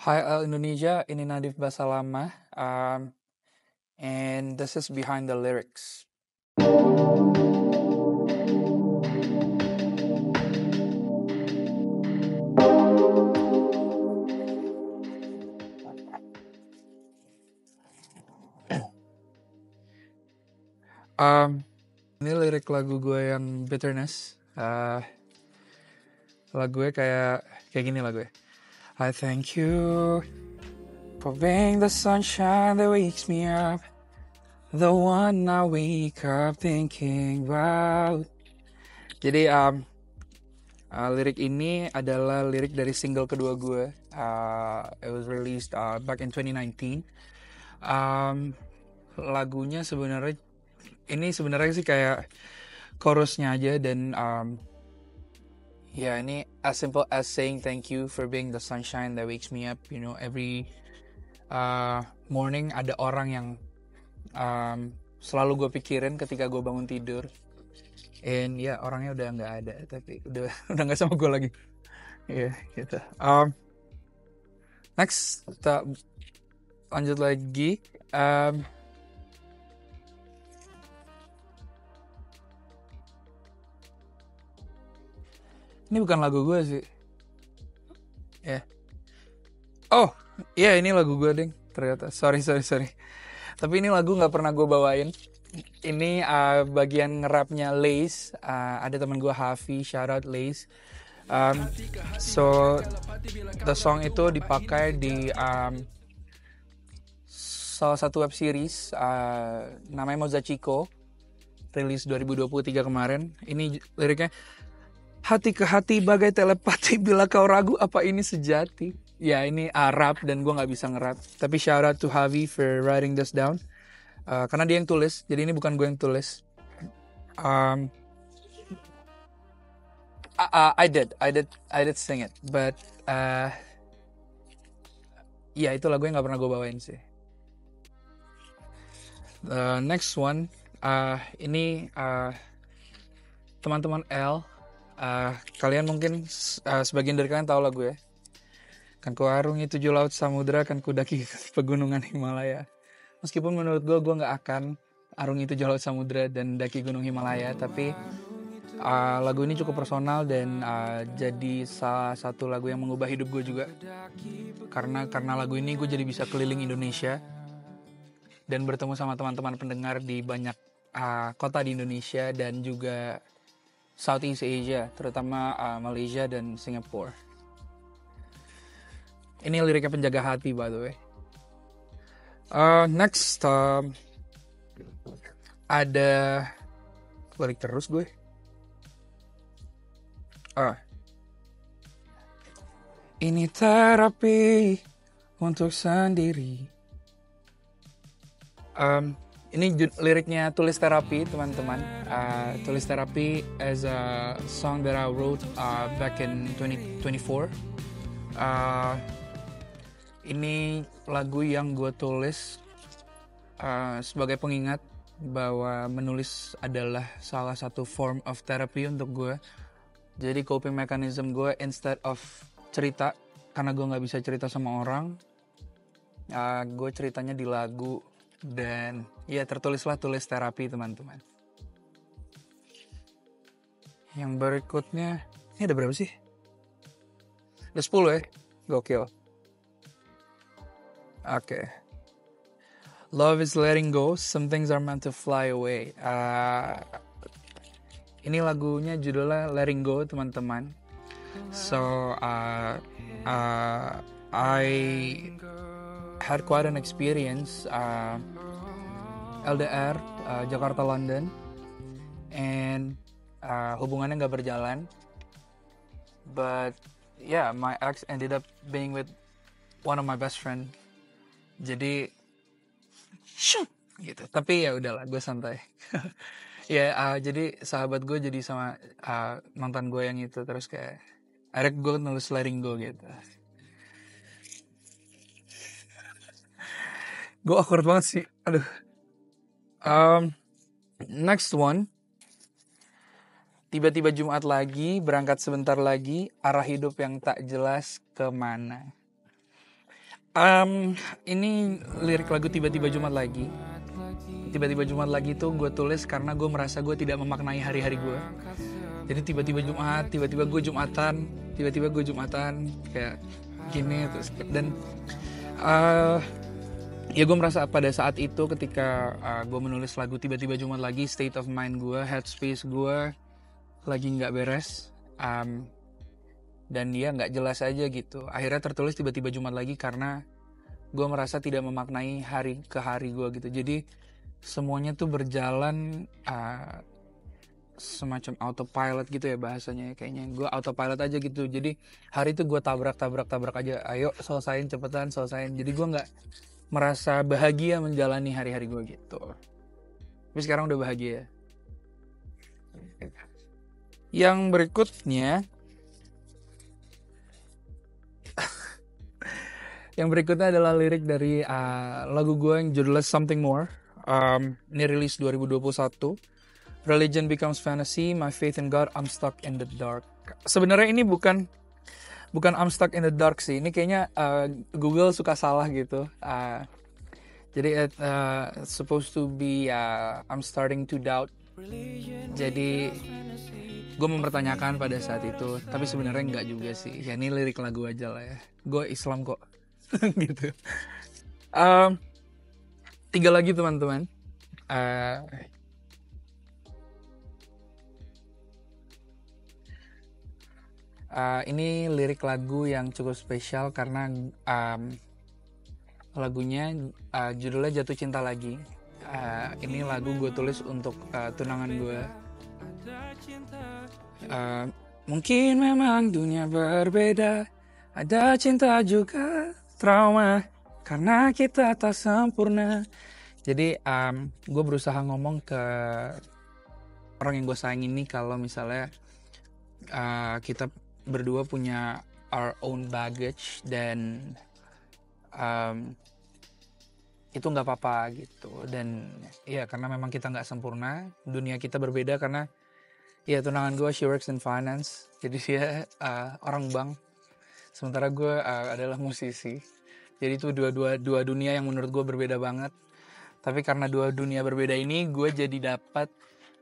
Hai Indonesia, ini Nadif Basalama, and this is Behind the Lyrics. Ini lirik lagu gue yang Bitterness. Lagu gue kayak gini lagu gue. I thank you for being the sunshine that wakes me up, the one I wake up thinking about. Jadi lirik ini adalah lirik dari single kedua gue. It was released back in 2019. Lagunya sebenarnya sih kayak chorusnya aja, dan ini as simple as saying thank you for being the sunshine that wakes me up. You know, every morning ada orang yang selalu gue pikirin ketika gue bangun tidur. And orangnya udah nggak ada, tapi udah nggak sama gue lagi. Gitu. Next, kita lanjut lagi. Ini bukan lagu gue sih. Ini lagu gue ding. Ternyata. Sorry. Tapi ini lagu nggak pernah gue bawain. Ini bagian ngerapnya Lace. Ada teman gue Hafi, shout out Lace. So the song itu dipakai di salah satu web series namanya Mozachiko, rilis 2023 kemarin. Ini liriknya, hati ke hati bagai telepati, bila kau ragu apa ini sejati. Ya, ini rap dan gue nggak bisa ngerap. Tapi shout out to Havi for writing this down. Karena dia yang tulis, jadi ini bukan gue yang tulis. I did sing it, but itu lagu yang nggak pernah gue bawain sih. Next one, ini teman-teman L. Kalian mungkin sebagian dari kalian tahu lagu ya. Kan ku arungi 7 laut samudra, kan ku daki pegunungan Himalaya. Meskipun menurut gue nggak akan arungi 7 laut samudra dan daki gunung Himalaya, tapi lagu ini cukup personal dan jadi salah satu lagu yang mengubah hidup gue juga. Karena lagu ini gue jadi bisa keliling Indonesia dan bertemu sama teman-teman pendengar di banyak kota di Indonesia dan juga Southeast Asia, terutama Malaysia dan Singapura. Ini liriknya Penjaga Hati, by the way. Next, ada lirik terus gue. Ini terapi untuk sendiri. Ini liriknya Tulis Terapi, teman-teman. Tulis Terapi is a song that I wrote back in 2024. Ini lagu yang gue tulis sebagai pengingat bahwa menulis adalah salah satu form of therapy untuk gue. Jadi coping mechanism gue, instead of cerita, karena gue gak bisa cerita sama orang, gue ceritanya di lagu. Dan tertulislah Tulis Terapi, teman-teman. Yang berikutnya, ini ada berapa sih? Ada 10 ya? Gokil. Okay. Love is letting go, some things are meant to fly away. Ini lagunya judulnya Letting Go, teman-teman. So I had quite an experience, LDR, Jakarta London, and hubungannya nggak berjalan. But my ex ended up being with one of my best friend. Jadi gitu. Tapi ya udahlah, gue santai. Jadi sahabat gue jadi sama mantan gue yang itu, terus kayak akhirnya gue nulis Letting Go gitu. Gue awkward banget sih. Aduh. Next one. Tiba-tiba Jumat lagi, berangkat sebentar lagi, arah hidup yang tak jelas kemana. Ini lirik lagu tiba-tiba Jumat lagi. Tiba-tiba Jumat lagi tuh gue tulis karena gue merasa gue tidak memaknai hari-hari gue. Jadi tiba-tiba Jumat, tiba-tiba gue Jumatan kayak gini terus dan ya gue merasa pada saat itu ketika gue menulis lagu tiba-tiba Jumat lagi, state of mind gue, headspace gue lagi nggak beres. Dan dia nggak jelas aja gitu. Akhirnya tertulis tiba-tiba Jumat lagi karena gue merasa tidak memaknai hari ke hari gue gitu. Jadi semuanya tuh berjalan semacam autopilot gitu ya bahasanya. Kayaknya gue autopilot aja gitu. Jadi hari itu gue tabrak aja. Ayo selesain cepetan selesain. Jadi gue nggak merasa bahagia menjalani hari-hari gue gitu. Tapi sekarang udah bahagia. Yang berikutnya adalah lirik dari lagu gue yang judulnya Something More. Ini rilis 2021. Religion becomes fantasy, my faith in God, I'm stuck in the dark. Sebenarnya ini bukan I'm stuck in the dark sih. Ini kayaknya Google suka salah gitu. Jadi supposed to be I'm starting to doubt. Jadi gue mempertanyakan pada saat itu, tapi sebenarnya enggak juga sih. Ya ini lirik lagu aja lah ya. Gue Islam kok. Gitu. 3 lagi teman-teman. Ini lirik lagu yang cukup spesial karena lagunya judulnya Jatuh Cinta Lagi. Ini lagu gue tulis untuk tunangan gue. Mungkin memang dunia berbeda, ada cinta juga trauma, karena kita tak sempurna. Jadi gue berusaha ngomong ke orang yang gue sayang ini kalau misalnya kita berdua punya our own baggage dan itu nggak apa-apa gitu. Dan ya karena memang kita nggak sempurna, dunia kita berbeda karena ya tunangan gue she works in finance, jadi dia orang bank, sementara gue adalah musisi. Jadi itu dua dunia yang menurut gue berbeda banget. Tapi karena dua dunia berbeda ini, gue jadi dapat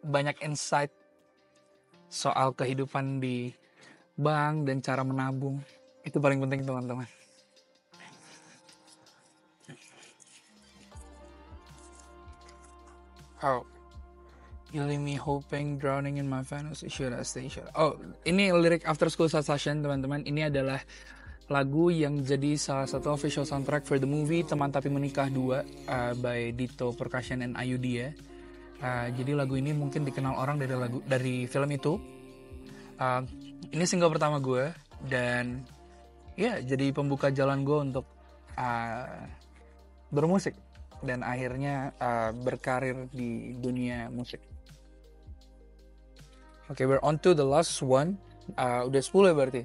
banyak insight soal kehidupan di bank dan cara menabung. Itu paling penting teman-teman. Oh, you leave me hoping, drowning in my fantasy, should I stay, should I... Oh, ini lirik After School Session teman-teman. Ini adalah lagu yang jadi salah satu official soundtrack for the movie Teman Tapi Menikah 2 by Dito Percussion and Ayudhya. Jadi lagu ini mungkin dikenal orang dari film itu. Ini single pertama gue dan ya jadi pembuka jalan gue untuk bermusik dan akhirnya berkarir di dunia musik. Oke, we're on to the last one. Udah 10 ya berarti.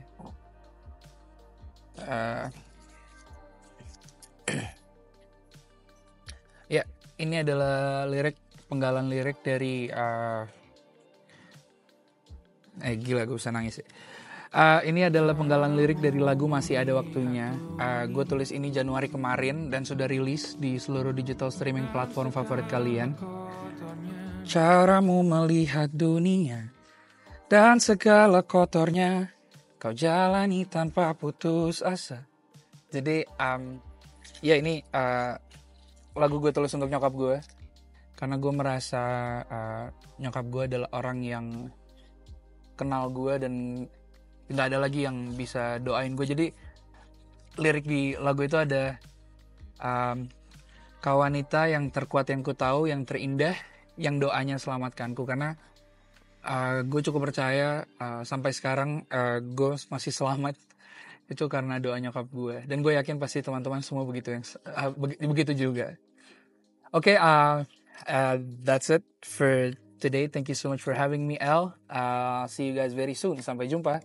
Ya, ini adalah penggalan lirik dari gila gue bisa nangis. Ini adalah penggalan lirik dari lagu Masih Ada Waktunya. Gue tulis ini Januari kemarin dan sudah rilis di seluruh digital streaming platform favorit kalian. Caramu melihat dunia dan segala kotornya, kau jalani tanpa putus asa. Jadi ya ini lagu gue tulis untuk nyokap gue karena gue merasa nyokap gue adalah orang yang kenal gue dan nggak ada lagi yang bisa doain gue. Jadi lirik di lagu itu ada kau wanita yang terkuat yang ku tahu, yang terindah, yang doanya selamatkanku. Karena gue cukup percaya sampai sekarang gue masih selamat itu karena doa nyokap gue. Dan gue yakin pasti teman-teman semua begitu juga. Okay, that's it for today. Thank you so much for having me, El. See you guys very soon. Sampai jumpa.